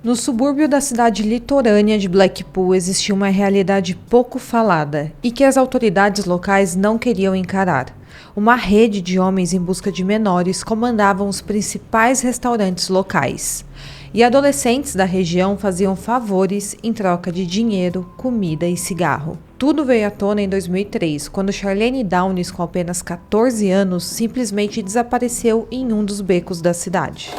No subúrbio da cidade litorânea de Blackpool existia uma realidade pouco falada e que as autoridades locais não queriam encarar. Uma rede de homens em busca de menores comandavam os principais restaurantes locais. E adolescentes da região faziam favores em troca de dinheiro, comida e cigarro. Tudo veio à tona em 2003, quando Charlene Downes, com apenas 14 anos, simplesmente desapareceu em um dos becos da cidade.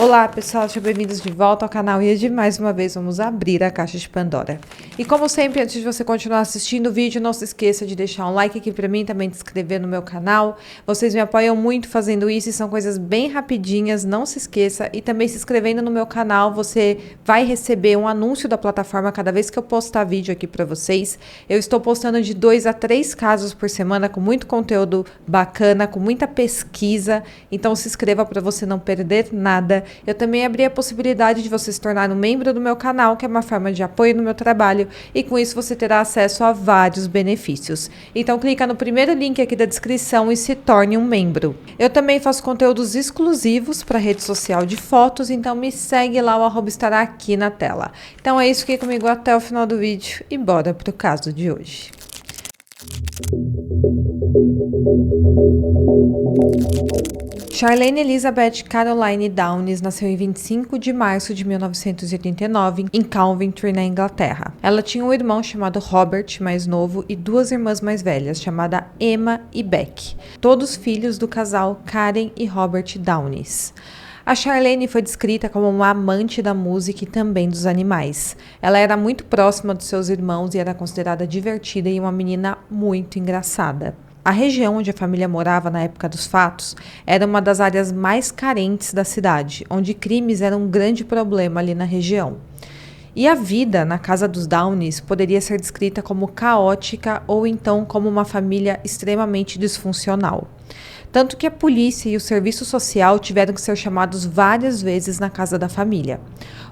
Olá pessoal, sejam bem-vindos de volta ao canal e hoje mais uma vez vamos abrir a caixa de Pandora. E como sempre, antes de você continuar assistindo o vídeo, não se esqueça de deixar um like aqui pra mim, também de se inscrever no meu canal. Vocês me apoiam muito fazendo isso e são coisas bem rapidinhas, não se esqueça. E também se inscrevendo no meu canal, você vai receber um anúncio da plataforma cada vez que eu postar vídeo aqui pra vocês. Eu estou postando de 2 a 3 casos por semana com muito conteúdo bacana, com muita pesquisa. Então se inscreva para você não perder nada. Eu também abri a possibilidade de você se tornar um membro do meu canal, que é uma forma de apoio no meu trabalho, e com isso você terá acesso a vários benefícios. Então clica no primeiro link aqui da descrição e se torne um membro. Eu também faço conteúdos exclusivos para a rede social de fotos, então me segue lá, o arroba estará aqui na tela. Então é isso, fique comigo até o final do vídeo e bora pro caso de hoje. Charlene Elizabeth Caroline Downes nasceu em 25 de março de 1989 em Coventry, na Inglaterra. Ela tinha um irmão chamado Robert, mais novo, e duas irmãs mais velhas, chamadas Emma e Beck, todos filhos do casal Karen e Robert Downes. A Charlene foi descrita como uma amante da música e também dos animais. Ela era muito próxima dos seus irmãos e era considerada divertida e uma menina muito engraçada. A região onde a família morava na época dos fatos era uma das áreas mais carentes da cidade, onde crimes eram um grande problema ali na região. E a vida na casa dos Downes poderia ser descrita como caótica ou então como uma família extremamente disfuncional. Tanto que a polícia e o serviço social tiveram que ser chamados várias vezes na casa da família.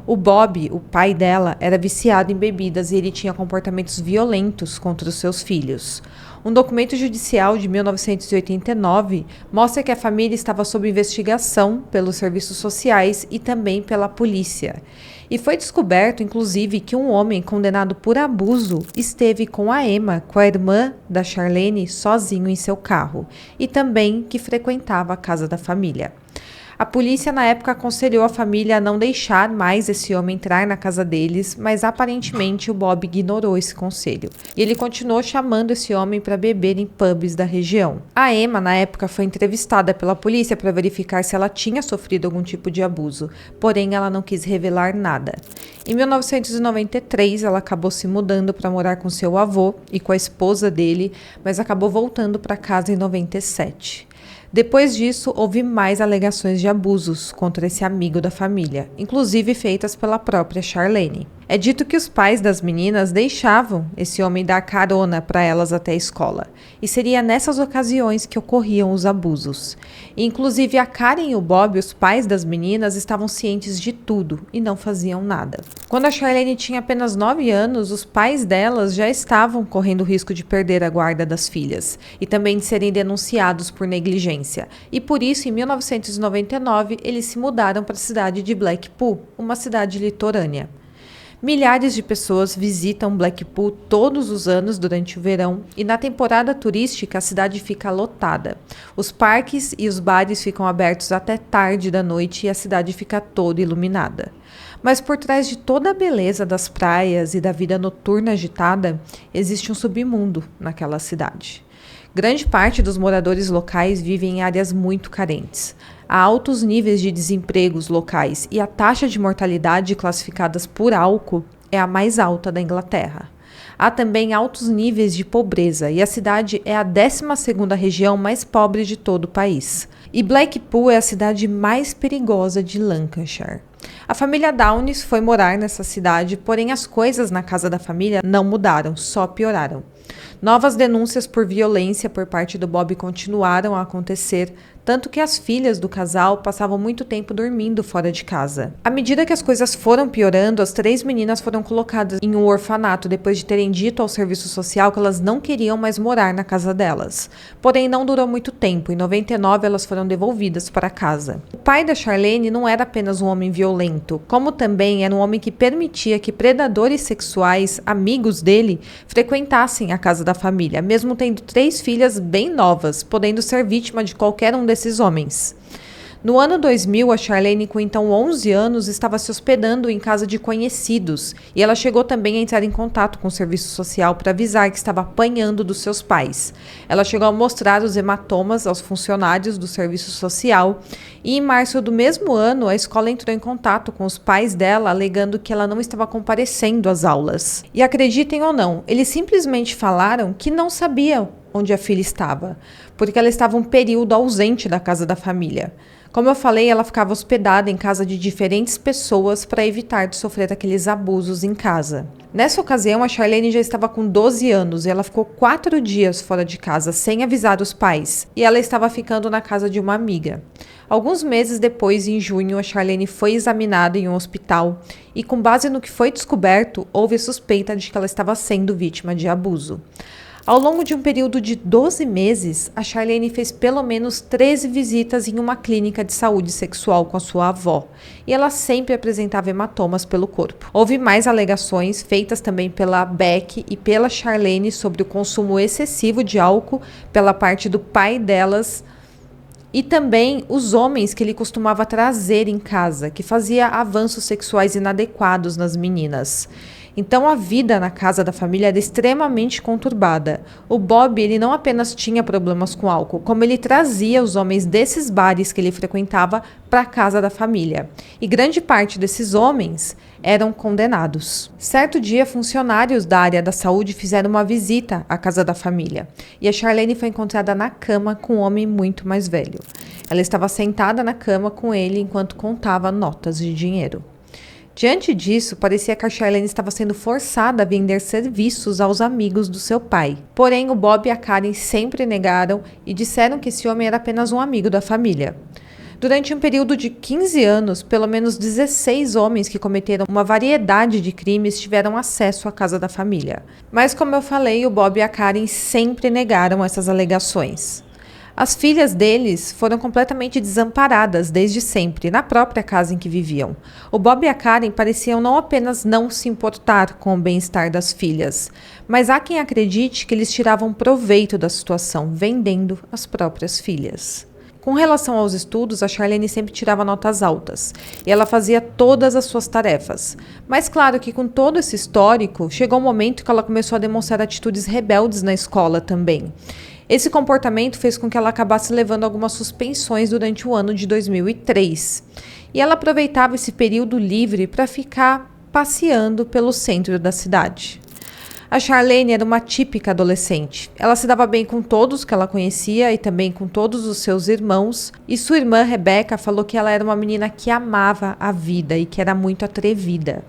O Bob, o pai dela, era viciado em bebidas e ele tinha comportamentos violentos contra os seus filhos. Um documento judicial de 1989 mostra que a família estava sob investigação pelos serviços sociais e também pela polícia. E foi descoberto, inclusive, que um homem condenado por abuso esteve com a Emma, com a irmã da Charlene, sozinho em seu carro, e também que frequentava a casa da família. A polícia na época aconselhou a família a não deixar mais esse homem entrar na casa deles, mas aparentemente o Bob ignorou esse conselho. E ele continuou chamando esse homem para beber em pubs da região. A Emma na época foi entrevistada pela polícia para verificar se ela tinha sofrido algum tipo de abuso, porém ela não quis revelar nada. Em 1993 ela acabou se mudando para morar com seu avô e com a esposa dele, mas acabou voltando para casa em 97. Depois disso, houve mais alegações de abusos contra esse amigo da família, inclusive feitas pela própria Charlene. É dito que os pais das meninas deixavam esse homem dar carona para elas até a escola, e seria nessas ocasiões que ocorriam os abusos. E, inclusive a Karen e o Bob, os pais das meninas, estavam cientes de tudo e não faziam nada. Quando a Charlene tinha apenas 9 anos, os pais delas já estavam correndo o risco de perder a guarda das filhas e também de serem denunciados por negligência. E por isso, em 1999, eles se mudaram para a cidade de Blackpool, uma cidade litorânea. Milhares de pessoas visitam Blackpool todos os anos durante o verão e na temporada turística a cidade fica lotada. Os parques e os bares ficam abertos até tarde da noite e a cidade fica toda iluminada. Mas por trás de toda a beleza das praias e da vida noturna agitada, existe um submundo naquela cidade. Grande parte dos moradores locais vivem em áreas muito carentes. Há altos níveis de desempregos locais e a taxa de mortalidade classificadas por álcool é a mais alta da Inglaterra. Há também altos níveis de pobreza e a cidade é a 12ª região mais pobre de todo o país. E Blackpool é a cidade mais perigosa de Lancashire. A família Downes foi morar nessa cidade, porém as coisas na casa da família não mudaram, só pioraram. Novas denúncias por violência por parte do Bob continuaram a acontecer, tanto que as filhas do casal passavam muito tempo dormindo fora de casa. À medida que as coisas foram piorando, as 3 meninas foram colocadas em um orfanato depois de terem dito ao serviço social que elas não queriam mais morar na casa delas. Porém, não durou muito tempo. Em 99, elas foram devolvidas para casa. O pai da Charlene não era apenas um homem violento, como também era um homem que permitia que predadores sexuais, amigos dele, frequentassem a casa da família, mesmo tendo 3 filhas bem novas, podendo ser vítima de qualquer um desses homens. No ano 2000, a Charlene, com então 11 anos, estava se hospedando em casa de conhecidos e ela chegou também a entrar em contato com o serviço social para avisar que estava apanhando dos seus pais. Ela chegou a mostrar os hematomas aos funcionários do serviço social e em março do mesmo ano, a escola entrou em contato com os pais dela, alegando que ela não estava comparecendo às aulas. E acreditem ou não, eles simplesmente falaram que não sabiam onde a filha estava, porque ela estava um período ausente da casa da família. Como eu falei, ela ficava hospedada em casa de diferentes pessoas para evitar de sofrer aqueles abusos em casa. Nessa ocasião, a Charlene já estava com 12 anos e ela ficou 4 dias fora de casa sem avisar os pais, e ela estava ficando na casa de uma amiga. Alguns meses depois, em junho, a Charlene foi examinada em um hospital e, com base no que foi descoberto, houve a suspeita de que ela estava sendo vítima de abuso. Ao longo de um período de 12 meses, a Charlene fez pelo menos 13 visitas em uma clínica de saúde sexual com a sua avó, e ela sempre apresentava hematomas pelo corpo. Houve mais alegações feitas também pela Beck e pela Charlene sobre o consumo excessivo de álcool pela parte do pai delas, e também os homens que ele costumava trazer em casa, que fazia avanços sexuais inadequados nas meninas. Então a vida na casa da família era extremamente conturbada. O Bob, ele não apenas tinha problemas com álcool, como ele trazia os homens desses bares que ele frequentava para a casa da família. E grande parte desses homens eram condenados. Certo dia, funcionários da área da saúde fizeram uma visita à casa da família. E a Charlene foi encontrada na cama com um homem muito mais velho. Ela estava sentada na cama com ele enquanto contava notas de dinheiro. Diante disso, parecia que a Charlene estava sendo forçada a vender serviços aos amigos do seu pai. Porém, o Bob e a Karen sempre negaram e disseram que esse homem era apenas um amigo da família. Durante um período de 15 anos, pelo menos 16 homens que cometeram uma variedade de crimes tiveram acesso à casa da família. Mas, como eu falei, o Bob e a Karen sempre negaram essas alegações. As filhas deles foram completamente desamparadas desde sempre, na própria casa em que viviam. O Bob e a Karen pareciam não apenas não se importar com o bem-estar das filhas, mas há quem acredite que eles tiravam proveito da situação, vendendo as próprias filhas. Com relação aos estudos, a Charlene sempre tirava notas altas e ela fazia todas as suas tarefas. Mas claro que com todo esse histórico, chegou um momento que ela começou a demonstrar atitudes rebeldes na escola também. Esse comportamento fez com que ela acabasse levando algumas suspensões durante o ano de 2003. E ela aproveitava esse período livre para ficar passeando pelo centro da cidade. A Charlene era uma típica adolescente. Ela se dava bem com todos que ela conhecia e também com todos os seus irmãos. E sua irmã, Rebecca, falou que ela era uma menina que amava a vida e que era muito atrevida.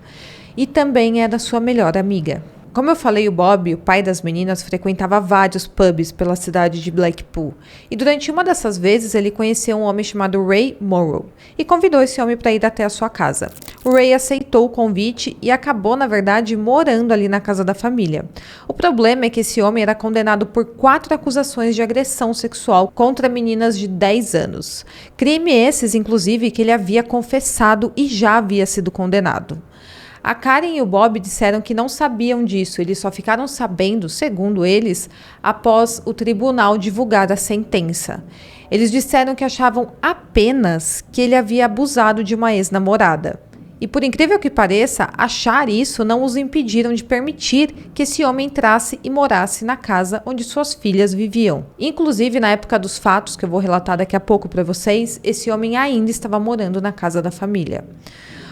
E também era sua melhor amiga. Como eu falei, o Bob, o pai das meninas, frequentava vários pubs pela cidade de Blackpool. E durante uma dessas vezes, ele conheceu um homem chamado Ray Morrow e convidou esse homem para ir até a sua casa. O Ray aceitou o convite e acabou, na verdade, morando ali na casa da família. O problema é que esse homem era condenado por 4 acusações de agressão sexual contra meninas de 10 anos. Crime esses, inclusive, que ele havia confessado e já havia sido condenado. A Karen e o Bob disseram que não sabiam disso, eles só ficaram sabendo, segundo eles, após o tribunal divulgar a sentença. Eles disseram que achavam apenas que ele havia abusado de uma ex-namorada. E por incrível que pareça, achar isso não os impediram de permitir que esse homem entrasse e morasse na casa onde suas filhas viviam. Inclusive, na época dos fatos, que eu vou relatar daqui a pouco para vocês, esse homem ainda estava morando na casa da família.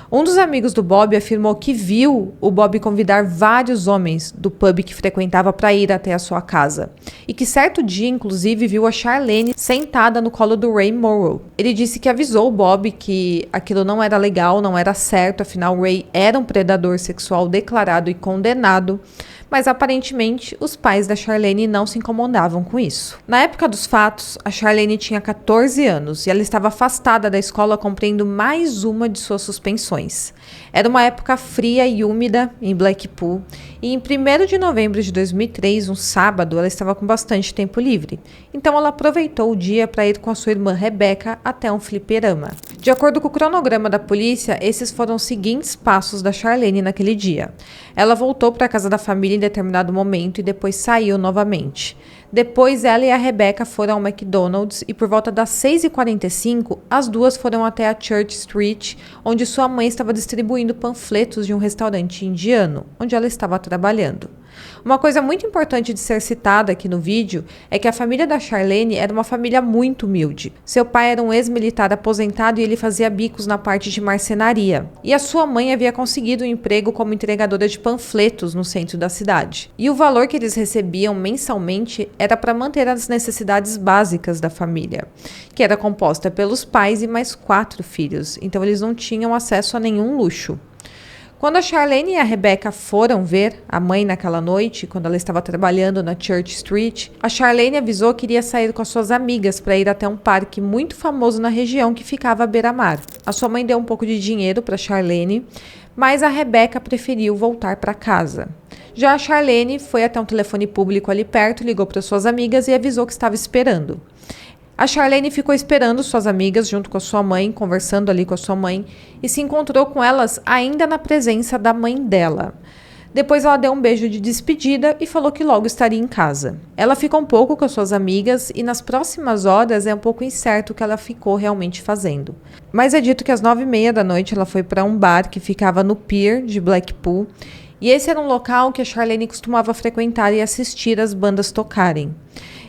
Um dos amigos do Bob afirmou que viu o Bob convidar vários homens do pub que frequentava para ir até a sua casa. E que certo dia, inclusive, viu a Charlene sentada no colo do Ray Morrow. Ele disse que avisou o Bob que aquilo não era legal, não era certo, afinal o Ray era um predador sexual declarado e condenado. Mas aparentemente os pais da Charlene não se incomodavam com isso. Na época dos fatos, a Charlene tinha 14 anos e ela estava afastada da escola cumprindo mais uma de suas suspensões. Era uma época fria e úmida em Blackpool e em 1º de novembro de 2003, um sábado, ela estava com bastante tempo livre. Então ela aproveitou o dia para ir com a sua irmã Rebecca até um fliperama. De acordo com o cronograma da polícia, esses foram os seguintes passos da Charlene naquele dia. Ela voltou para a casa da família em determinado momento e depois saiu novamente. Depois, ela e a Rebecca foram ao McDonald's e por volta das 6h45, as duas foram até a Church Street, onde sua mãe estava distribuindo panfletos de um restaurante indiano, onde ela estava trabalhando. Uma coisa muito importante de ser citada aqui no vídeo é que a família da Charlene era uma família muito humilde. Seu pai era um ex-militar aposentado e ele fazia bicos na parte de marcenaria. E a sua mãe havia conseguido um emprego como entregadora de panfletos no centro da cidade. E o valor que eles recebiam mensalmente era para manter as necessidades básicas da família, que era composta pelos pais e mais 4 filhos. Então eles não tinham acesso a nenhum luxo. Quando a Charlene e a Rebecca foram ver a mãe naquela noite, quando ela estava trabalhando na Church Street, a Charlene avisou que iria sair com as suas amigas para ir até um parque muito famoso na região que ficava à beira-mar. A sua mãe deu um pouco de dinheiro para Charlene, mas a Rebecca preferiu voltar para casa. Já a Charlene foi até um telefone público ali perto, ligou para suas amigas e avisou que estava esperando. A Charlene ficou esperando suas amigas junto com a sua mãe, conversando ali com a sua mãe, e se encontrou com elas ainda na presença da mãe dela. Depois ela deu um beijo de despedida e falou que logo estaria em casa. Ela ficou um pouco com as suas amigas e nas próximas horas é um pouco incerto o que ela ficou realmente fazendo. Mas é dito que às 9h30 da noite ela foi para um bar que ficava no Pier de Blackpool, e esse era um local que a Charlene costumava frequentar e assistir as bandas tocarem.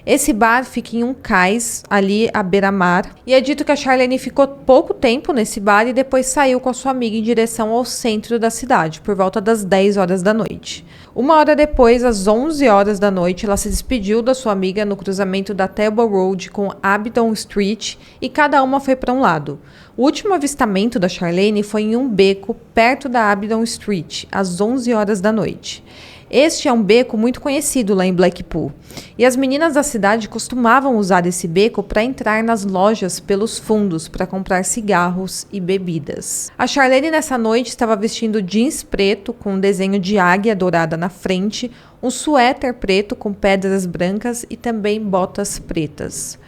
Esse bar fica em um cais, ali à beira-mar, e é dito que a Charlene ficou pouco tempo nesse bar e depois saiu com a sua amiga em direção ao centro da cidade, por volta das 10 horas da noite. 1 hora depois, às 11 horas da noite, ela se despediu da sua amiga no cruzamento da Table Road com Abingdon Street e cada uma foi para um lado. O último avistamento da Charlene foi em um beco perto da Abingdon Street, às 11 horas da noite. Este é um beco muito conhecido lá em Blackpool, e as meninas da cidade costumavam usar esse beco para entrar nas lojas pelos fundos para comprar cigarros e bebidas. A Charlene nessa noite estava vestindo jeans preto com um desenho de águia dourada na frente, um suéter preto com pedras brancas e também botas pretas.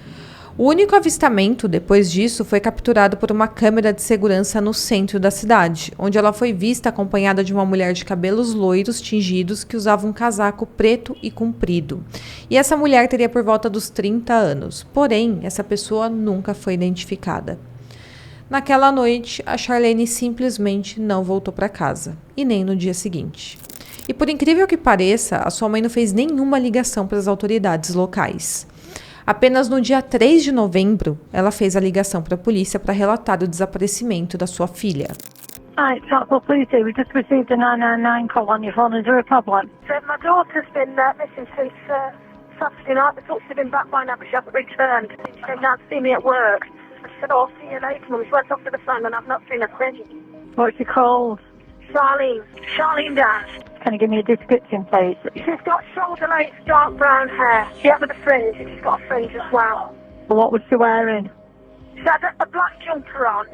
O único avistamento depois disso foi capturado por uma câmera de segurança no centro da cidade, onde ela foi vista acompanhada de uma mulher de cabelos loiros tingidos que usava um casaco preto e comprido. E essa mulher teria por volta dos 30 anos, porém, essa pessoa nunca foi identificada. Naquela noite, a Charlene simplesmente não voltou para casa, e nem no dia seguinte. E por incrível que pareça, a sua mãe não fez nenhuma ligação para as autoridades locais. Apenas no dia 3 de novembro, ela fez a ligação para a polícia para relatar o desaparecimento da sua filha. Hi, Blackpool Police. We just received a 999 call on your phone. Is there a problem? So my daughter's been missing since Saturday night. I thought she'd been back by now, but she hasn't returned. She came down to see me at work. I said, oh, I'll see you later, Mum. She went off to the phone and I've not seen her since. What's she called? Charlene. Charlene Dash. Can you give me a description, please? She's got shoulder-length dark brown hair. She has with a fringe, and she's got a fringe as well. What was she wearing? She had a black jumper on,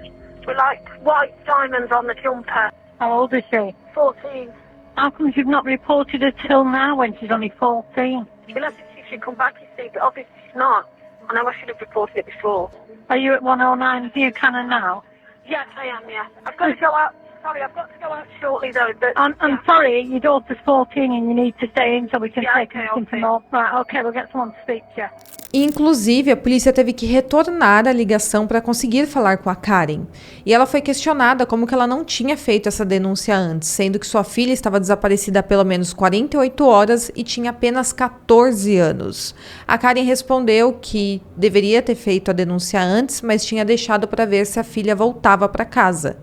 with like white diamonds on the jumper. How old is she? 14. How come you've not reported her till now when she's only 14? She left it she should come back, you see, but obviously she's not. I know I should have reported it before. Are you at 109 Buchanan now? Yes, I am, yeah. I've got to go out. Sorry, I've got to go out shortly though. But I'm sorry, your daughter's 14 and you need to stay in so we can take okay, her into more. Right, okay, we'll get someone to speak to you. Inclusive, a polícia teve que retornar a ligação para conseguir falar com a Karen. E ela foi questionada como que ela não tinha feito essa denúncia antes, sendo que sua filha estava desaparecida há pelo menos 48 horas e tinha apenas 14 anos. A Karen respondeu que deveria ter feito a denúncia antes, mas tinha deixado para ver se a filha voltava para casa.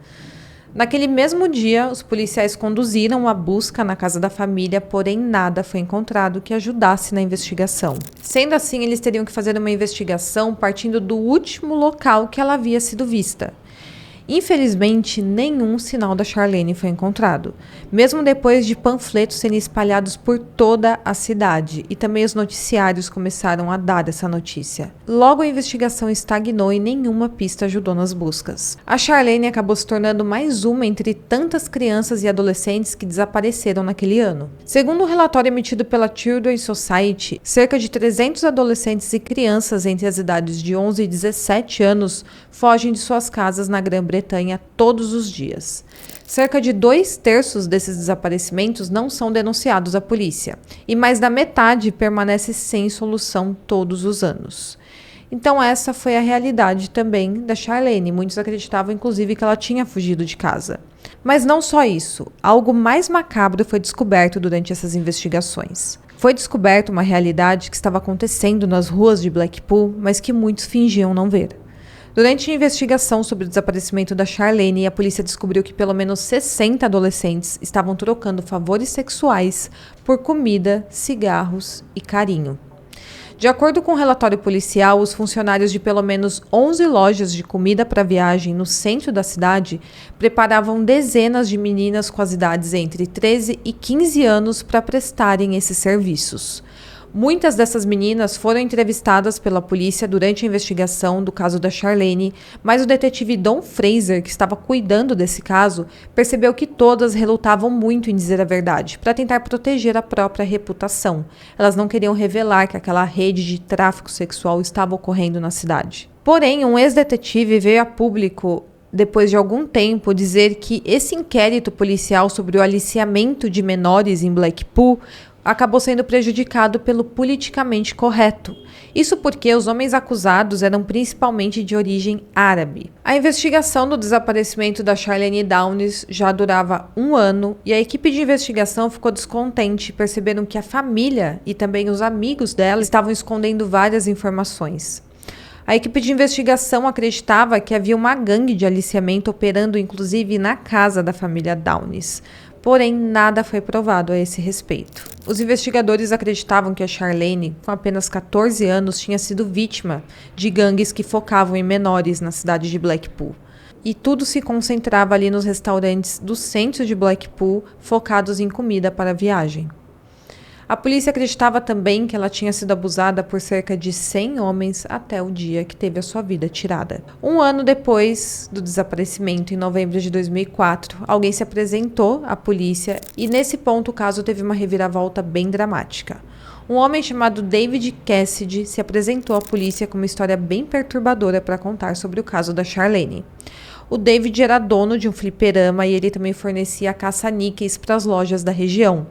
Naquele mesmo dia, os policiais conduziram uma busca na casa da família, porém nada foi encontrado que ajudasse na investigação. Sendo assim, eles teriam que fazer uma investigação partindo do último local que ela havia sido vista. Infelizmente, nenhum sinal da Charlene foi encontrado, mesmo depois de panfletos serem espalhados por toda a cidade, e também os noticiários começaram a dar essa notícia. Logo, a investigação estagnou e nenhuma pista ajudou nas buscas. A Charlene acabou se tornando mais uma entre tantas crianças e adolescentes que desapareceram naquele ano. Segundo um relatório emitido pela Children's Society, cerca de 300 adolescentes e crianças entre as idades de 11 e 17 anos fogem de suas casas na Grã-Bretanha todos os dias. Cerca de 2/3 desses desaparecimentos não são denunciados à polícia, e mais da metade permanece sem solução todos os anos. Então essa foi a realidade também da Charlene. Muitos acreditavam inclusive que ela tinha fugido de casa. Mas não só isso, algo mais macabro foi descoberto durante essas investigações. Foi descoberto uma realidade que estava acontecendo nas ruas de Blackpool, mas que muitos fingiam não ver. Durante a investigação sobre o desaparecimento da Charlene, a polícia descobriu que pelo menos 60 adolescentes estavam trocando favores sexuais por comida, cigarros e carinho. De acordo com o relatório policial, os funcionários de pelo menos 11 lojas de comida para viagem no centro da cidade preparavam dezenas de meninas com as idades entre 13 e 15 anos para prestarem esses serviços. Muitas dessas meninas foram entrevistadas pela polícia durante a investigação do caso da Charlene, mas o detetive Don Fraser, que estava cuidando desse caso, percebeu que todas relutavam muito em dizer a verdade, para tentar proteger a própria reputação. Elas não queriam revelar que aquela rede de tráfico sexual estava ocorrendo na cidade. Porém, um ex-detetive veio a público depois de algum tempo, dizer que esse inquérito policial sobre o aliciamento de menores em Blackpool acabou sendo prejudicado pelo politicamente correto. Isso porque os homens acusados eram principalmente de origem árabe. A investigação do desaparecimento da Charlene Downes já durava 1 ano e a equipe de investigação ficou descontente e perceberam que a família e também os amigos dela estavam escondendo várias informações. A equipe de investigação acreditava que havia uma gangue de aliciamento operando inclusive na casa da família Downes. Porém, nada foi provado a esse respeito. Os investigadores acreditavam que a Charlene, com apenas 14 anos, tinha sido vítima de gangues que focavam em menores na cidade de Blackpool. E tudo se concentrava ali nos restaurantes do centro de Blackpool, focados em comida para a viagem. A polícia acreditava também que ela tinha sido abusada por cerca de 100 homens até o dia que teve a sua vida tirada. 1 ano depois do desaparecimento, em novembro de 2004, alguém se apresentou à polícia e nesse ponto o caso teve uma reviravolta bem dramática. Um homem chamado David Cassidy se apresentou à polícia com uma história bem perturbadora para contar sobre o caso da Charlene. O David era dono de um fliperama e ele também fornecia caça-níqueis para as lojas da região.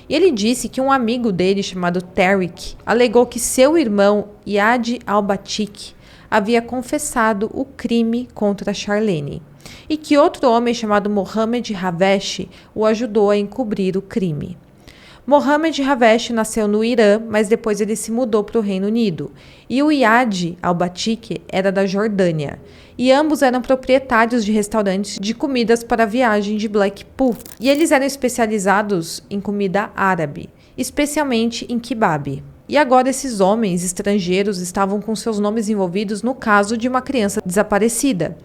E ele disse que um amigo dele, chamado Tariq, alegou que seu irmão, Yad al-Batik, havia confessado o crime contra Charlene e que outro homem chamado Mohammed Havesh o ajudou a encobrir o crime. Mohammed Havesh nasceu no Irã, mas depois ele se mudou para o Reino Unido. E o Yad al-Batik era da Jordânia. E ambos eram proprietários de restaurantes de comidas para a viagem de Blackpool. E eles eram especializados em comida árabe, especialmente em kebab. E agora esses homens estrangeiros estavam com seus nomes envolvidos no caso de uma criança desaparecida.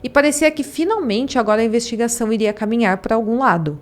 E parecia que finalmente agora a investigação iria caminhar para algum lado.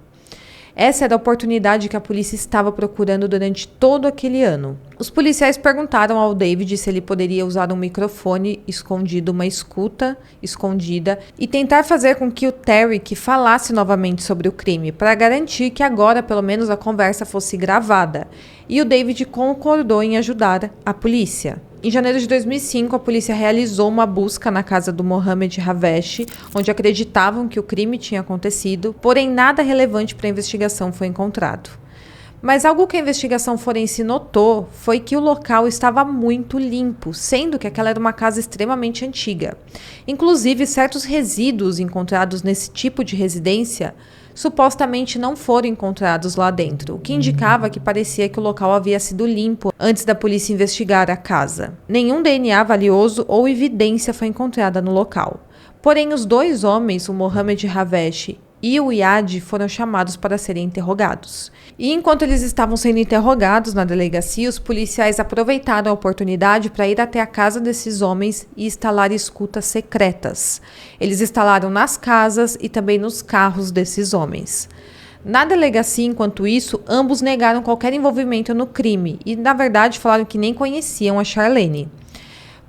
Essa era a oportunidade que a polícia estava procurando durante todo aquele ano. Os policiais perguntaram ao David se ele poderia usar um microfone escondido, uma escuta escondida, e tentar fazer com que o Tariq falasse novamente sobre o crime, para garantir que agora pelo menos a conversa fosse gravada. E o David concordou em ajudar a polícia. Em janeiro de 2005, a polícia realizou uma busca na casa do Mohammed Havesh, onde acreditavam que o crime tinha acontecido, porém nada relevante para a investigação foi encontrado. Mas algo que a investigação forense notou foi que o local estava muito limpo, sendo que aquela era uma casa extremamente antiga. Inclusive, certos resíduos encontrados nesse tipo de residência supostamente não foram encontrados lá dentro, o que indicava que parecia que o local havia sido limpo antes da polícia investigar a casa. Nenhum DNA valioso ou evidência foi encontrada no local. Porém, os 2 homens, o Mohammed Havesh e o Iad foram chamados para serem interrogados. E enquanto eles estavam sendo interrogados na delegacia, os policiais aproveitaram a oportunidade para ir até a casa desses homens e instalar escutas secretas. Eles instalaram nas casas e também nos carros desses homens. Na delegacia, enquanto isso, ambos negaram qualquer envolvimento no crime e, na verdade, falaram que nem conheciam a Charlene.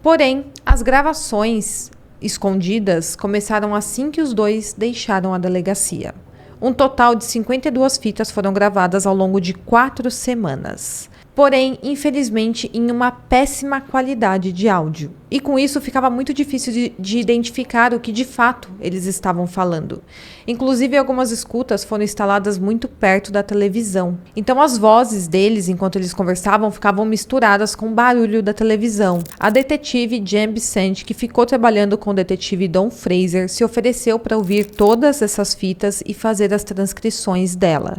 Porém, as gravações escondidas começaram assim que os dois deixaram a delegacia. Um total de 52 fitas foram gravadas ao longo de 4 semanas. Porém, infelizmente, em uma péssima qualidade de áudio. E com isso ficava muito difícil de identificar o que de fato eles estavam falando. Inclusive, algumas escutas foram instaladas muito perto da televisão. Então, as vozes deles, enquanto eles conversavam, ficavam misturadas com o barulho da televisão. A detetive Jen Bissent, que ficou trabalhando com o detetive Don Fraser, se ofereceu para ouvir todas essas fitas e fazer as transcrições dela.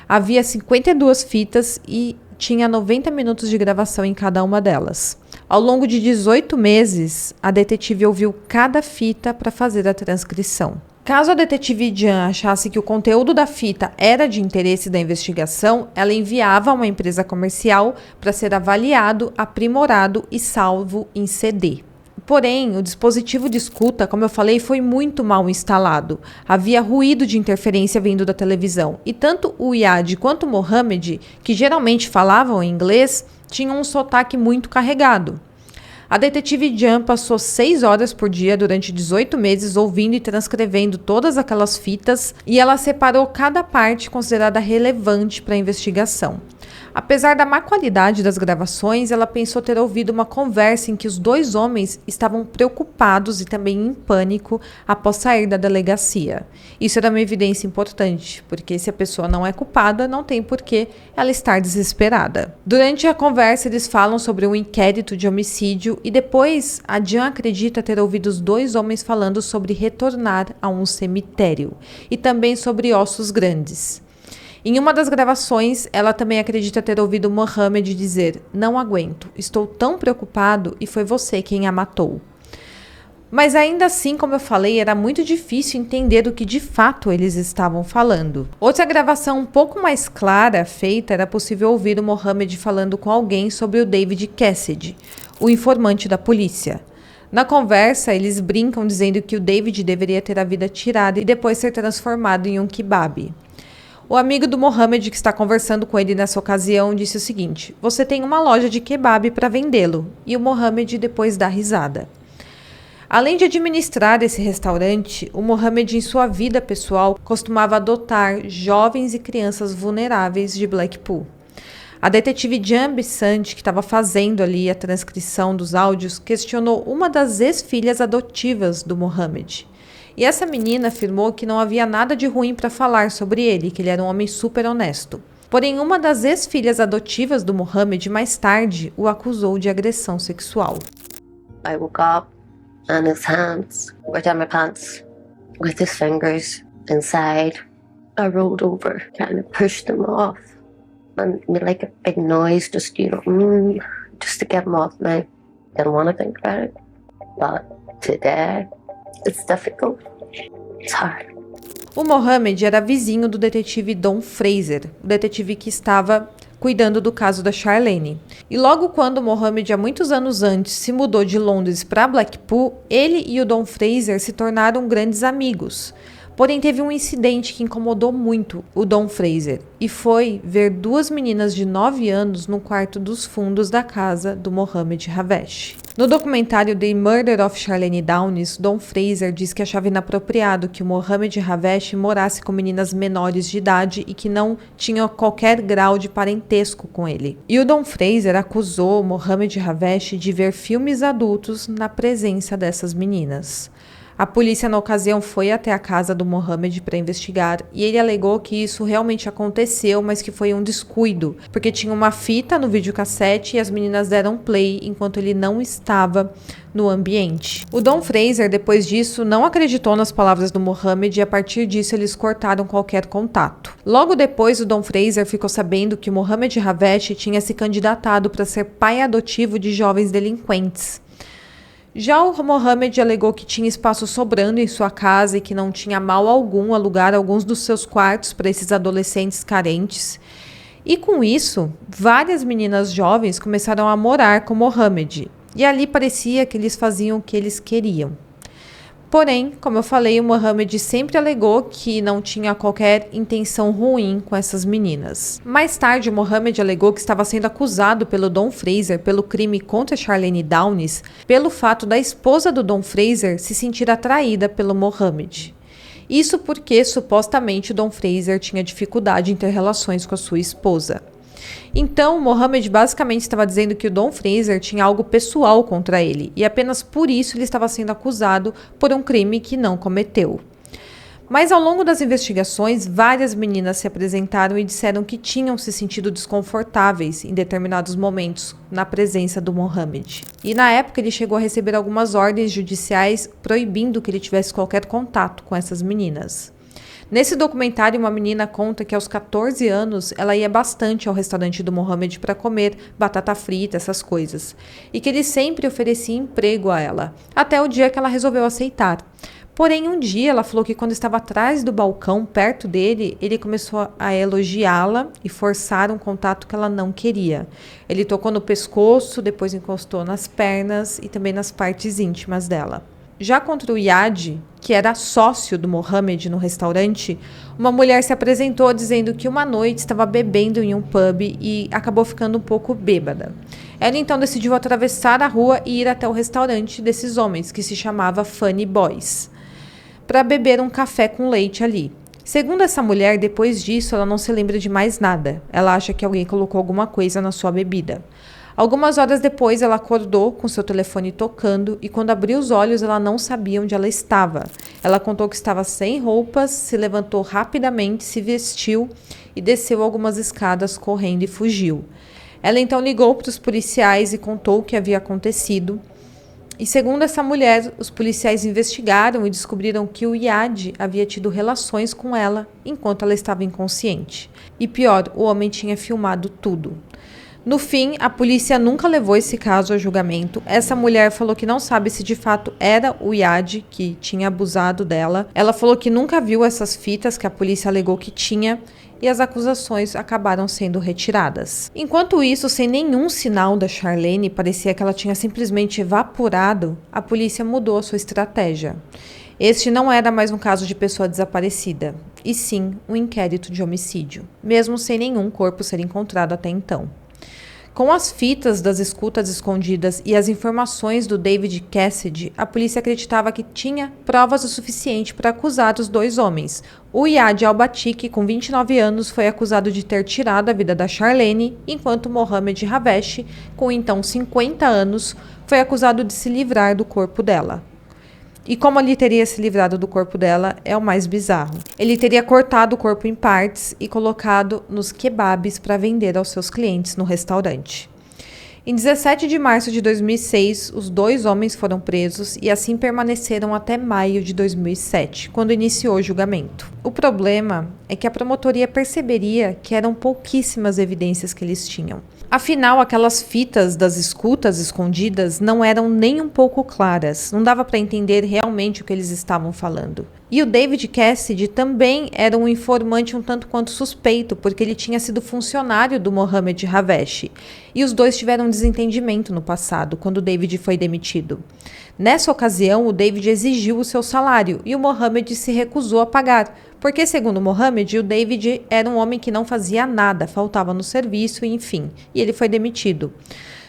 Havia 52 fitas e tinha 90 minutos de gravação em cada uma delas. Ao longo de 18 meses, a detetive ouviu cada fita para fazer a transcrição. Caso a detetive Jan achasse que o conteúdo da fita era de interesse da investigação, ela enviava a uma empresa comercial para ser avaliado, aprimorado e salvo em CD. Porém, o dispositivo de escuta, como eu falei, foi muito mal instalado. Havia ruído de interferência vindo da televisão. E tanto o Iad quanto o Mohamed, que geralmente falavam inglês, tinham um sotaque muito carregado. A detetive Jan passou 6 horas por dia durante 18 meses ouvindo e transcrevendo todas aquelas fitas e ela separou cada parte considerada relevante para a investigação. Apesar da má qualidade das gravações, ela pensou ter ouvido uma conversa em que os 2 homens estavam preocupados e também em pânico após sair da delegacia. Isso era uma evidência importante, porque se a pessoa não é culpada, não tem por que ela estar desesperada. Durante a conversa, eles falam sobre um inquérito de homicídio e depois a Jan acredita ter ouvido os 2 homens falando sobre retornar a um cemitério e também sobre ossos grandes. Em uma das gravações, ela também acredita ter ouvido Mohamed dizer: "Não aguento, estou tão preocupado e foi você quem a matou." Mas ainda assim, como eu falei, era muito difícil entender o que de fato eles estavam falando. Outra gravação um pouco mais clara feita era possível ouvir o Mohamed falando com alguém sobre o David Cassidy, o informante da polícia. Na conversa, eles brincam dizendo que o David deveria ter a vida tirada e depois ser transformado em um kebab. O amigo do Mohamed que está conversando com ele nessa ocasião disse o seguinte: "Você tem uma loja de kebab para vendê-lo." E o Mohamed depois dá risada. Além de administrar esse restaurante, o Mohamed em sua vida pessoal costumava adotar jovens e crianças vulneráveis de Blackpool. A detetive Jan Bissent, que estava fazendo ali a transcrição dos áudios, questionou uma das ex-filhas adotivas do Mohamed. E essa menina afirmou que não havia nada de ruim para falar sobre ele, que ele era um homem super honesto. Porém, uma das ex-filhas adotivas do Mohamed mais tarde o acusou de agressão sexual. I woke up and his hands were down my pants with his fingers inside. I rolled over, kind of pushed them off and made like a big noise, just just to get them off me. Didn't want to think about it, but today it's difficult. It's hard. O Mohamed era vizinho do detetive Don Fraser, o detetive que estava cuidando do caso da Charlene. E logo quando o Mohamed, há muitos anos antes, se mudou de Londres para Blackpool, ele e o Don Fraser se tornaram grandes amigos. Porém, teve um incidente que incomodou muito o Don Fraser, e foi ver 2 meninas de 9 anos no quarto dos fundos da casa do Mohamed Havesh. No documentário The Murder of Charlene Downes, Don Fraser diz que achava inapropriado que o Mohamed Havesh morasse com meninas menores de idade e que não tinham qualquer grau de parentesco com ele. E o Don Fraser acusou o Mohamed Havesh de ver filmes adultos na presença dessas meninas. A polícia, na ocasião, foi até a casa do Mohamed para investigar e ele alegou que isso realmente aconteceu, mas que foi um descuido, porque tinha uma fita no videocassete e as meninas deram play enquanto ele não estava no ambiente. O Don Fraser, depois disso, não acreditou nas palavras do Mohamed e a partir disso eles cortaram qualquer contato. Logo depois, o Don Fraser ficou sabendo que o Mohamed Havesh tinha se candidatado para ser pai adotivo de jovens delinquentes. Já o Mohamed alegou que tinha espaço sobrando em sua casa e que não tinha mal algum alugar alguns dos seus quartos para esses adolescentes carentes. E com isso, várias meninas jovens começaram a morar com Mohamed. E ali parecia que eles faziam o que eles queriam. Porém, como eu falei, o Mohamed sempre alegou que não tinha qualquer intenção ruim com essas meninas. Mais tarde, o Mohamed alegou que estava sendo acusado pelo Don Fraser pelo crime contra Charlene Downes, pelo fato da esposa do Don Fraser se sentir atraída pelo Mohamed. Isso porque, supostamente, o Don Fraser tinha dificuldade em ter relações com a sua esposa. Então, Mohamed basicamente estava dizendo que o Don Fraser tinha algo pessoal contra ele e apenas por isso ele estava sendo acusado por um crime que não cometeu. Mas ao longo das investigações, várias meninas se apresentaram e disseram que tinham se sentido desconfortáveis em determinados momentos na presença do Mohamed. E na época ele chegou a receber algumas ordens judiciais proibindo que ele tivesse qualquer contato com essas meninas. Nesse documentário, uma menina conta que aos 14 anos ela ia bastante ao restaurante do Mohamed para comer batata frita, essas coisas, e que ele sempre oferecia emprego a ela, até o dia que ela resolveu aceitar. Porém, um dia ela falou que quando estava atrás do balcão, perto dele, ele começou a elogiá-la e forçar um contato que ela não queria. Ele tocou no pescoço, depois encostou nas pernas e também nas partes íntimas dela. Já contra o Yad, que era sócio do Mohamed no restaurante, uma mulher se apresentou dizendo que uma noite estava bebendo em um pub e acabou ficando um pouco bêbada. Ela então decidiu atravessar a rua e ir até o restaurante desses homens, que se chamava Funny Boys, para beber um café com leite ali. Segundo essa mulher, depois disso ela não se lembra de mais nada. Ela acha que alguém colocou alguma coisa na sua bebida. Algumas horas depois, ela acordou com seu telefone tocando e quando abriu os olhos, ela não sabia onde ela estava. Ela contou que estava sem roupas, se levantou rapidamente, se vestiu e desceu algumas escadas correndo e fugiu. Ela então ligou para os policiais e contou o que havia acontecido. E segundo essa mulher, os policiais investigaram e descobriram que o Yad havia tido relações com ela enquanto ela estava inconsciente. E pior, o homem tinha filmado tudo. No fim, a polícia nunca levou esse caso a julgamento. Essa mulher falou que não sabe se de fato era o Yad que tinha abusado dela. Ela falou que nunca viu essas fitas que a polícia alegou que tinha e as acusações acabaram sendo retiradas. Enquanto isso, sem nenhum sinal da Charlene, parecia que ela tinha simplesmente evaporado, a polícia mudou a sua estratégia. Este não era mais um caso de pessoa desaparecida, e sim um inquérito de homicídio, mesmo sem nenhum corpo ser encontrado até então. Com as fitas das escutas escondidas e as informações do David Cassidy, a polícia acreditava que tinha provas o suficiente para acusar os dois homens. O Yad Al-Batik, com 29 anos, foi acusado de ter tirado a vida da Charlene, enquanto Mohamed Havesh, com então 50 anos, foi acusado de se livrar do corpo dela. E como ele teria se livrado do corpo dela é o mais bizarro. Ele teria cortado o corpo em partes e colocado nos kebabs para vender aos seus clientes no restaurante. Em 17 de março de 2006, os dois homens foram presos e assim permaneceram até maio de 2007, quando iniciou o julgamento. O problema é que a promotoria perceberia que eram pouquíssimas evidências que eles tinham. Afinal, aquelas fitas das escutas escondidas não eram nem um pouco claras, não dava para entender realmente o que eles estavam falando. E o David Cassidy também era um informante um tanto quanto suspeito, porque ele tinha sido funcionário do Mohamed Havesh. E os dois tiveram um desentendimento no passado, quando o David foi demitido. Nessa ocasião, o David exigiu o seu salário e o Mohamed se recusou a pagar, porque, segundo o Mohamed, o David era um homem que não fazia nada, faltava no serviço, enfim, e ele foi demitido.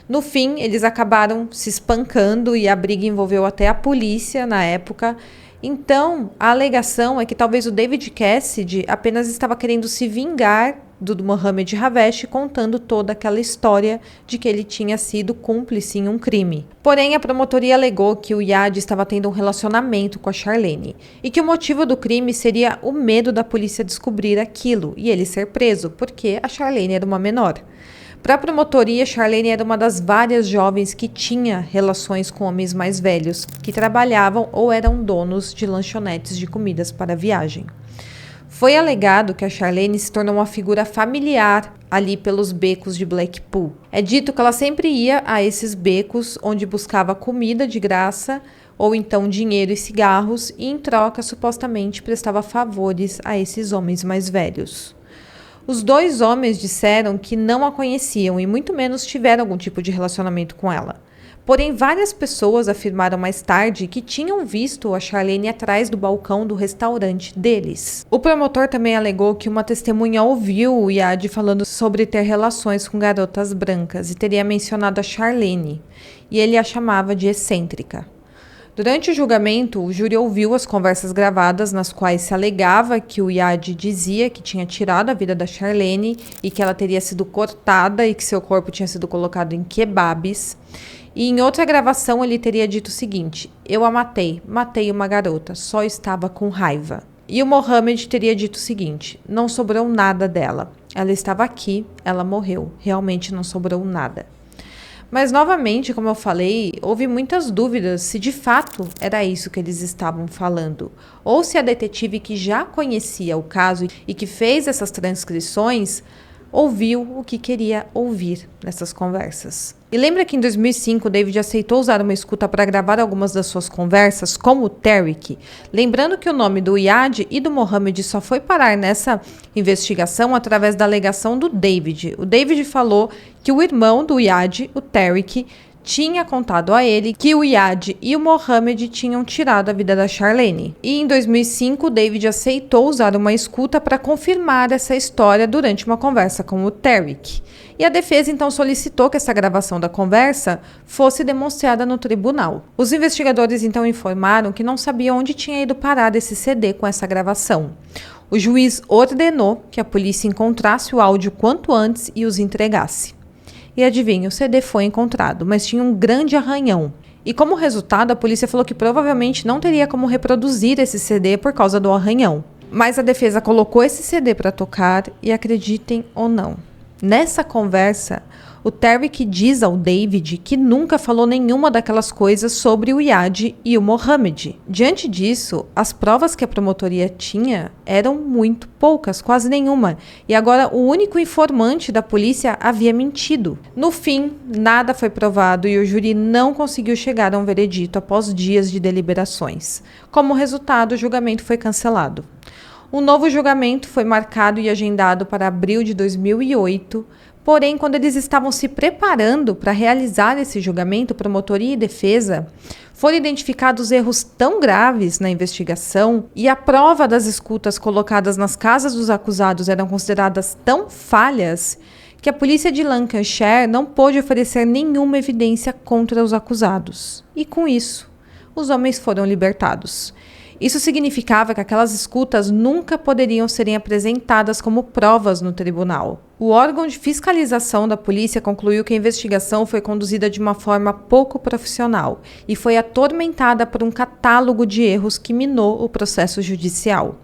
No fim, eles acabaram se espancando e a briga envolveu até a polícia na época. Então, a alegação é que talvez o David Cassidy apenas estava querendo se vingar do Mohamed Havesh, contando toda aquela história de que ele tinha sido cúmplice em um crime. Porém, a promotoria alegou que o Yad estava tendo um relacionamento com a Charlene e que o motivo do crime seria o medo da polícia descobrir aquilo e ele ser preso, porque a Charlene era uma menor. Para a promotoria, Charlene era uma das várias jovens que tinha relações com homens mais velhos, que trabalhavam ou eram donos de lanchonetes de comidas para viagem. Foi alegado que a Charlene se tornou uma figura familiar ali pelos becos de Blackpool. É dito que ela sempre ia a esses becos onde buscava comida de graça ou então dinheiro e cigarros e em troca supostamente prestava favores a esses homens mais velhos. Os 2 homens disseram que não a conheciam e muito menos tiveram algum tipo de relacionamento com ela. Porém, várias pessoas afirmaram mais tarde que tinham visto a Charlene atrás do balcão do restaurante deles. O promotor também alegou que uma testemunha ouviu o Iad falando sobre ter relações com garotas brancas e teria mencionado a Charlene, e ele a chamava de excêntrica. Durante o julgamento, o júri ouviu as conversas gravadas nas quais se alegava que o Iad dizia que tinha tirado a vida da Charlene e que ela teria sido cortada e que seu corpo tinha sido colocado em kebabs. E em outra gravação ele teria dito o seguinte: eu a matei uma garota, só estava com raiva. E o Mohamed teria dito o seguinte: não sobrou nada dela, ela estava aqui, ela morreu, realmente não sobrou nada. Mas novamente, como eu falei, houve muitas dúvidas se de fato era isso que eles estavam falando, ou se a detetive que já conhecia o caso e que fez essas transcrições ouviu o que queria ouvir nessas conversas. E lembra que em 2005 David aceitou usar uma escuta para gravar algumas das suas conversas, como o Tariq? Lembrando que o nome do Iad e do Mohamed só foi parar nessa investigação através da alegação do David. O David falou que o irmão do Iad, o Tariq, tinha contado a ele que o Iad e o Mohamed tinham tirado a vida da Charlene. E em 2005, David aceitou usar uma escuta para confirmar essa história durante uma conversa com o Tariq. E a defesa então solicitou que essa gravação da conversa fosse demonstrada no tribunal. Os investigadores então informaram que não sabiam onde tinha ido parar esse CD com essa gravação. O juiz ordenou que a polícia encontrasse o áudio quanto antes e os entregasse. E adivinha, o CD foi encontrado, mas tinha um grande arranhão. E como resultado, a polícia falou que provavelmente não teria como reproduzir esse CD por causa do arranhão. Mas a defesa colocou esse CD para tocar e acreditem ou não, nessa conversa, o Tariq diz ao David que nunca falou nenhuma daquelas coisas sobre o Iad e o Mohamed. Diante disso, as provas que a promotoria tinha eram muito poucas, quase nenhuma. E agora o único informante da polícia havia mentido. No fim, nada foi provado e o júri não conseguiu chegar a um veredito após dias de deliberações. Como resultado, o julgamento foi cancelado. Um novo julgamento foi marcado e agendado para abril de 2008, porém, quando eles estavam se preparando para realizar esse julgamento, promotoria e defesa, foram identificados erros tão graves na investigação e a prova das escutas colocadas nas casas dos acusados eram consideradas tão falhas que a polícia de Lancashire não pôde oferecer nenhuma evidência contra os acusados. E com isso, os homens foram libertados. Isso significava que aquelas escutas nunca poderiam serem apresentadas como provas no tribunal. O órgão de fiscalização da polícia concluiu que a investigação foi conduzida de uma forma pouco profissional e foi atormentada por um catálogo de erros que minou o processo judicial.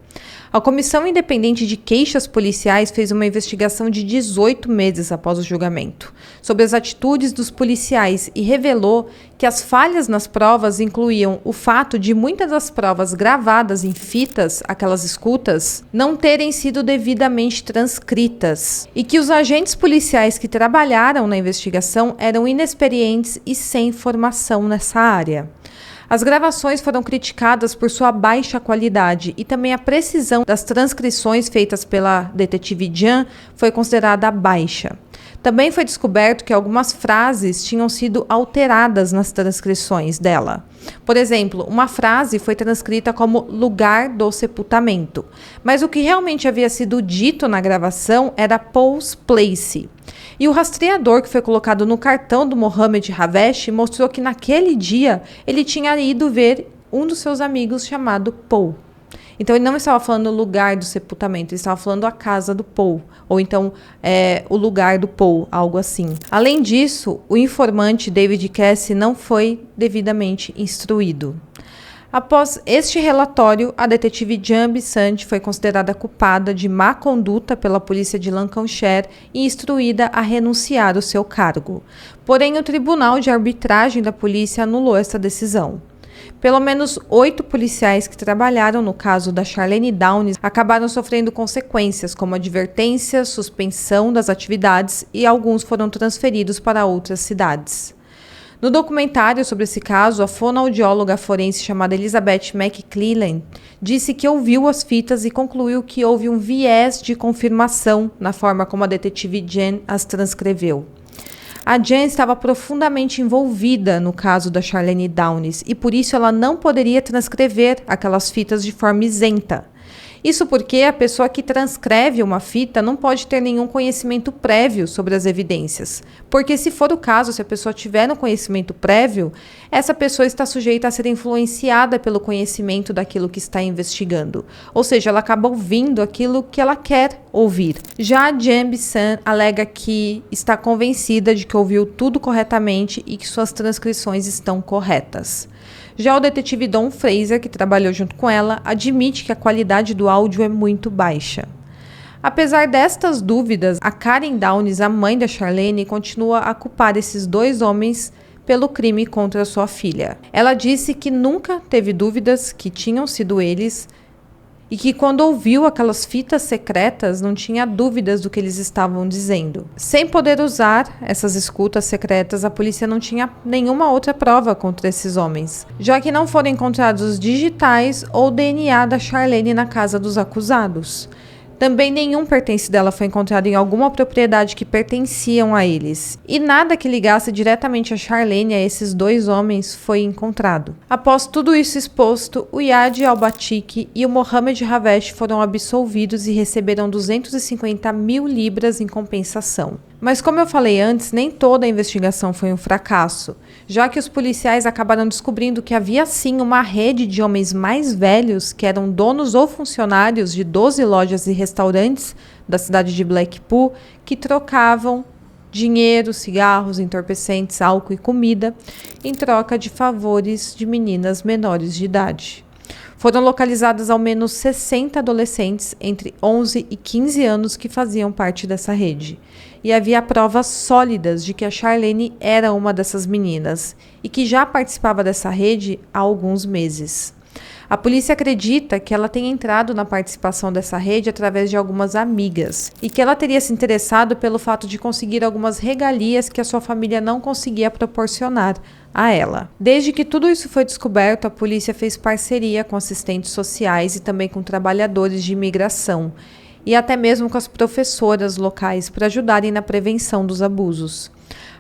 A Comissão Independente de Queixas Policiais fez uma investigação de 18 meses após o julgamento sobre as atitudes dos policiais e revelou que as falhas nas provas incluíam o fato de muitas das provas gravadas em fitas, aquelas escutas, não terem sido devidamente transcritas e que os agentes policiais que trabalharam na investigação eram inexperientes e sem formação nessa área. As gravações foram criticadas por sua baixa qualidade e também a precisão das transcrições feitas pela detetive Jan foi considerada baixa. Também foi descoberto que algumas frases tinham sido alteradas nas transcrições dela. Por exemplo, uma frase foi transcrita como lugar do sepultamento, mas o que realmente havia sido dito na gravação era Paul's Place. E o rastreador que foi colocado no cartão do Mohamed Havesh mostrou que naquele dia ele tinha ido ver um dos seus amigos chamado Paul. Então ele não estava falando o lugar do sepultamento, ele estava falando a casa do Paul, ou então o lugar do Paul, algo assim. Além disso, o informante David Cassie não foi devidamente instruído. Após este relatório, a detetive Jan Bissant foi considerada culpada de má conduta pela polícia de Lancashire e instruída a renunciar ao seu cargo. Porém, o Tribunal de Arbitragem da Polícia anulou essa decisão. Pelo menos 8 policiais que trabalharam no caso da Charlene Downes acabaram sofrendo consequências, como advertência, suspensão das atividades, e alguns foram transferidos para outras cidades. No documentário sobre esse caso, a fonoaudióloga forense chamada Elizabeth McClellan disse que ouviu as fitas e concluiu que houve um viés de confirmação na forma como a detetive Jen as transcreveu. A Jen estava profundamente envolvida no caso da Charlene Downes e por isso ela não poderia transcrever aquelas fitas de forma isenta. Isso porque a pessoa que transcreve uma fita não pode ter nenhum conhecimento prévio sobre as evidências. Porque se for o caso, se a pessoa tiver um conhecimento prévio, essa pessoa está sujeita a ser influenciada pelo conhecimento daquilo que está investigando. Ou seja, ela acaba ouvindo aquilo que ela quer ouvir. Já a Jen Bisson alega que está convencida de que ouviu tudo corretamente e que suas transcrições estão corretas. Já o detetive Don Fraser, que trabalhou junto com ela, admite que a qualidade do áudio é muito baixa. Apesar destas dúvidas, a Karen Downes, a mãe da Charlene, continua a culpar esses 2 homens pelo crime contra sua filha. Ela disse que nunca teve dúvidas que tinham sido eles e que quando ouviu aquelas fitas secretas não tinha dúvidas do que eles estavam dizendo. Sem poder usar essas escutas secretas, a polícia não tinha nenhuma outra prova contra esses homens, já que não foram encontrados digitais ou DNA da Charlene na casa dos acusados. Também nenhum pertence dela foi encontrado em alguma propriedade que pertenciam a eles. E nada que ligasse diretamente a Charlene a esses 2 homens foi encontrado. Após tudo isso exposto, o Yad Al-Batik e o Mohamed Havesh foram absolvidos e receberam 250 mil libras em compensação. Mas como eu falei antes, nem toda a investigação foi um fracasso, já que os policiais acabaram descobrindo que havia sim uma rede de homens mais velhos que eram donos ou funcionários de 12 lojas e restaurantes da cidade de Blackpool que trocavam dinheiro, cigarros, entorpecentes, álcool e comida em troca de favores de meninas menores de idade. Foram localizadas ao menos 60 adolescentes entre 11 e 15 anos que faziam parte dessa rede. E havia provas sólidas de que a Charlene era uma dessas meninas e que já participava dessa rede há alguns meses. A polícia acredita que ela tenha entrado na participação dessa rede através de algumas amigas e que ela teria se interessado pelo fato de conseguir algumas regalias que a sua família não conseguia proporcionar a ela. Desde que tudo isso foi descoberto, a polícia fez parceria com assistentes sociais e também com trabalhadores de imigração e até mesmo com as professoras locais para ajudarem na prevenção dos abusos.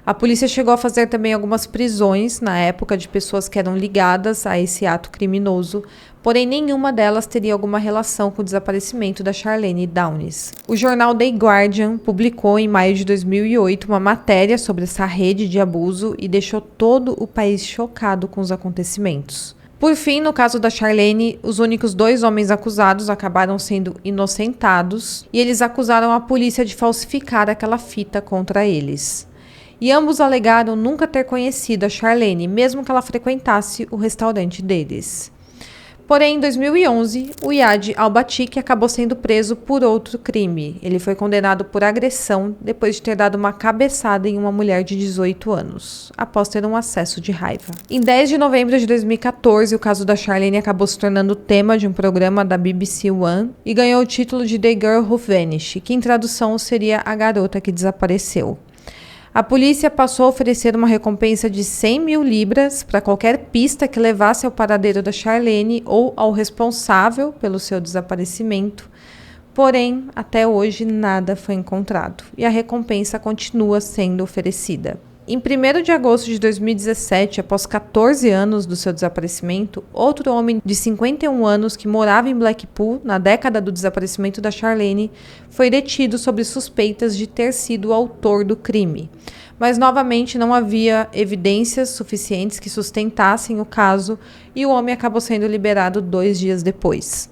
A polícia chegou a fazer também algumas prisões na época de pessoas que eram ligadas a esse ato criminoso, porém nenhuma delas teria alguma relação com o desaparecimento da Charlene Downes. O jornal The Guardian publicou em maio de 2008 uma matéria sobre essa rede de abuso e deixou todo o país chocado com os acontecimentos. Por fim, no caso da Charlene, os únicos 2 homens acusados acabaram sendo inocentados e eles acusaram a polícia de falsificar aquela fita contra eles. E ambos alegaram nunca ter conhecido a Charlene, mesmo que ela frequentasse o restaurante deles. Porém, em 2011, o Yad Al-Batik acabou sendo preso por outro crime. Ele foi condenado por agressão depois de ter dado uma cabeçada em uma mulher de 18 anos, após ter um acesso de raiva. Em 10 de novembro de 2014, o caso da Charlene acabou se tornando tema de um programa da BBC One e ganhou o título de The Girl Who Vanished, que em tradução seria A Garota que Desapareceu. A polícia passou a oferecer uma recompensa de 100 mil libras para qualquer pista que levasse ao paradeiro da Charlene ou ao responsável pelo seu desaparecimento. Porém, até hoje nada foi encontrado e a recompensa continua sendo oferecida. Em 1º de agosto de 2017, após 14 anos do seu desaparecimento, outro homem de 51 anos que morava em Blackpool na década do desaparecimento da Charlene foi detido sob suspeitas de ter sido o autor do crime. Mas novamente não havia evidências suficientes que sustentassem o caso e o homem acabou sendo liberado 2 dias depois.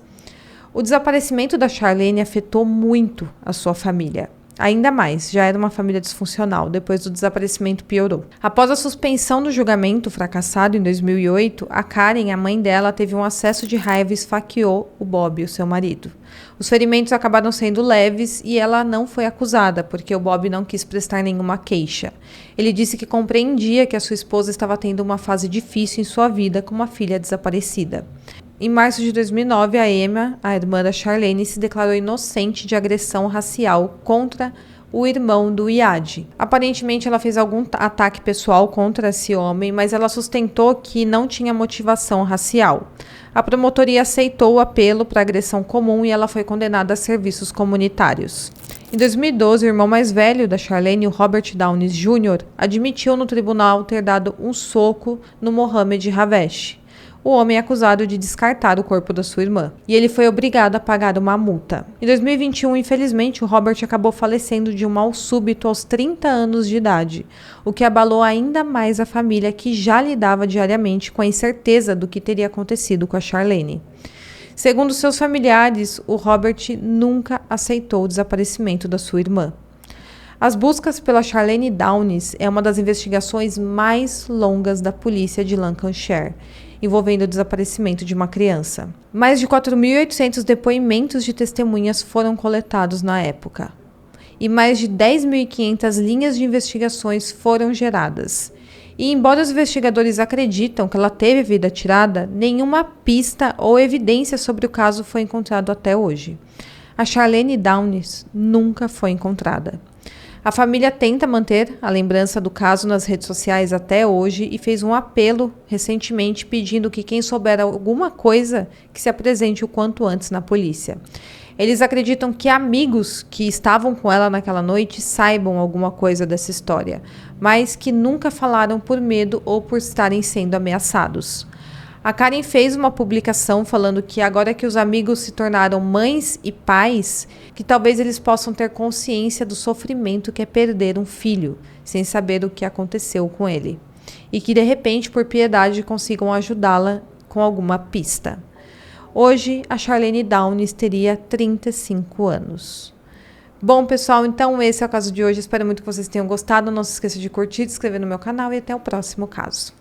O desaparecimento da Charlene afetou muito a sua família. ainda mais, já era uma família disfuncional, depois do desaparecimento piorou. Após a suspensão do julgamento fracassado em 2008, a Karen, a mãe dela, teve um acesso de raiva e esfaqueou o Bob, o seu marido. Os ferimentos acabaram sendo leves e ela não foi acusada, porque o Bob não quis prestar nenhuma queixa. Ele disse que compreendia que a sua esposa estava tendo uma fase difícil em sua vida com uma filha desaparecida. Em março de 2009, a Emma, a irmã da Charlene, se declarou inocente de agressão racial contra o irmão do Iad. Aparentemente, ela fez algum ataque pessoal contra esse homem, mas ela sustentou que não tinha motivação racial. A promotoria aceitou o apelo para agressão comum e ela foi condenada a serviços comunitários. Em 2012, o irmão mais velho da Charlene, o Robert Downes Jr., admitiu no tribunal ter dado um soco no Mohamed Havesh, o homem acusado de descartar o corpo da sua irmã, e ele foi obrigado a pagar uma multa. Em 2021, infelizmente, o Robert acabou falecendo de um mal súbito aos 30 anos de idade, o que abalou ainda mais a família que já lidava diariamente com a incerteza do que teria acontecido com a Charlene. Segundo seus familiares, o Robert nunca aceitou o desaparecimento da sua irmã. As buscas pela Charlene Downes é uma das investigações mais longas da polícia de Lancashire, envolvendo o desaparecimento de uma criança. Mais de 4.800 depoimentos de testemunhas foram coletados na época. E mais de 10.500 linhas de investigações foram geradas. E embora os investigadores acreditam que ela teve vida tirada, nenhuma pista ou evidência sobre o caso foi encontrado até hoje. A Charlene Downes nunca foi encontrada. A família tenta manter a lembrança do caso nas redes sociais até hoje e fez um apelo recentemente pedindo que quem souber alguma coisa que se apresente o quanto antes na polícia. Eles acreditam que amigos que estavam com ela naquela noite saibam alguma coisa dessa história, mas que nunca falaram por medo ou por estarem sendo ameaçados. A Karen fez uma publicação falando que agora que os amigos se tornaram mães e pais, que talvez eles possam ter consciência do sofrimento que é perder um filho, sem saber o que aconteceu com ele. E que de repente, por piedade, consigam ajudá-la com alguma pista. Hoje, a Charlene Downes teria 35 anos. Bom, pessoal, então esse é o caso de hoje. Espero muito que vocês tenham gostado. Não se esqueça de curtir, de se inscrever no meu canal e até o próximo caso.